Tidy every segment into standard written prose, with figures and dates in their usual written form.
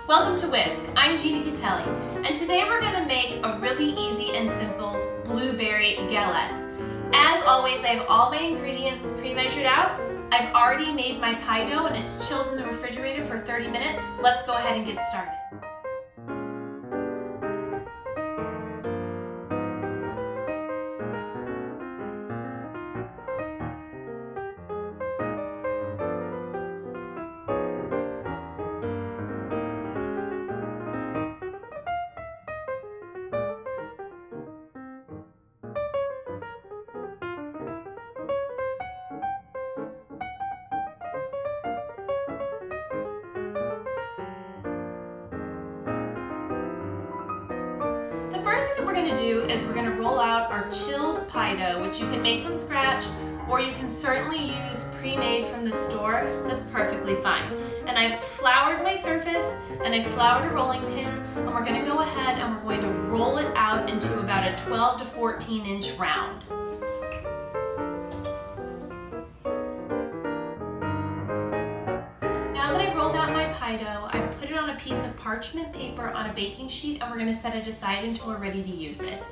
Welcome to Whisk. I'm Jeannie Catelli, and today we're going to make a really easy and simple blueberry galette. As always, I have all my ingredients pre-measured out. I've already made my pie dough and it's chilled in the refrigerator for 30 minutes. Let's go ahead and get started. The first thing that we're going to do is we're going to roll out our chilled pie dough, which you can make from scratch, or you can certainly use pre-made from the store. That's perfectly fine. And I've floured my surface, and I've floured a rolling pin, and we're going to go ahead and we're going to roll it out into about a 12 to 14 inch round. Now that I've rolled out my pie dough, I've put it on a piece of parchment paper on a baking sheet, and we're going to set it aside until we're ready to use it.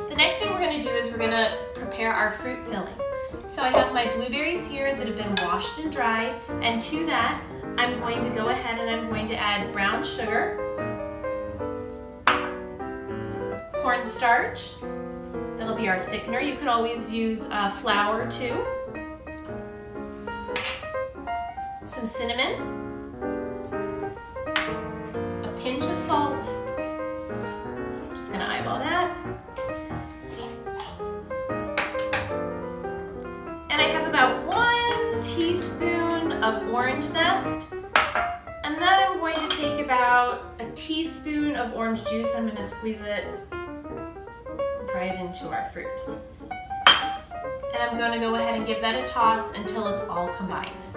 The next thing we're going to do is we're going to prepare our fruit filling. So I have my blueberries here that have been washed and dried, and to that I'm going to go ahead and I'm going to add brown sugar, cornstarch, that'll be our thickener. You can always use flour too. Some cinnamon, a pinch of salt, just gonna eyeball that, and I have about 1 teaspoon of orange zest, and then I'm going to take about a teaspoon of orange juice. I'm gonna squeeze it and fry it into our fruit. And I'm gonna go ahead and give that a toss until it's all combined.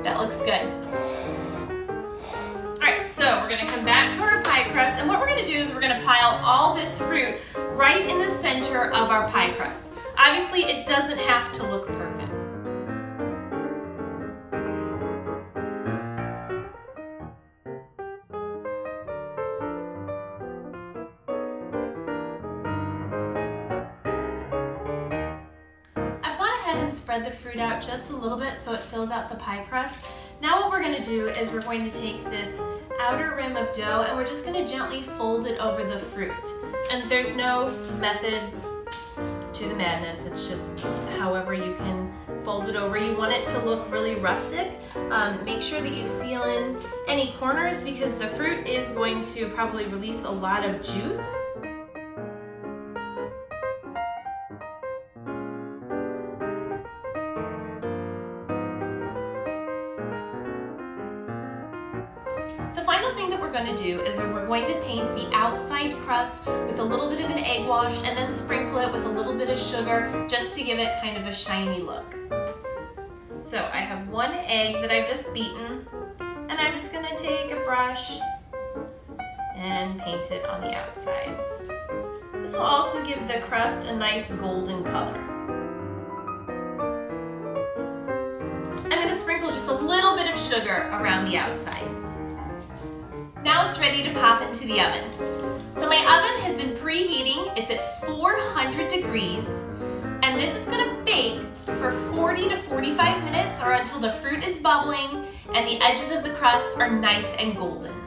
That looks good. All right, so we're gonna come back to our pie crust, and what we're gonna do is we're gonna pile all this fruit right in the center of our pie crust. Obviously, it doesn't have to look perfect. And spread the fruit out just a little bit so it fills out the pie crust. Now what we're going to do is we're going to take this outer rim of dough and we're just going to gently fold it over the fruit. And there's no method to the madness, it's just however you can fold it over. You want it to look really rustic. Make sure that you seal in any corners because the fruit is going to probably release a lot of juice. The final thing that we're going to do is we're going to paint the outside crust with a little bit of an egg wash and then sprinkle it with a little bit of sugar just to give it kind of a shiny look. So I have 1 egg that I've just beaten, and I'm just going to take a brush and paint it on the outsides. This will also give the crust a nice golden color. I'm going to sprinkle just a little bit of sugar around the outside. Now it's ready to pop into the oven. So my oven has been preheating. It's at 400 degrees, and this is gonna bake for 40 to 45 minutes or until the fruit is bubbling and the edges of the crust are nice and golden.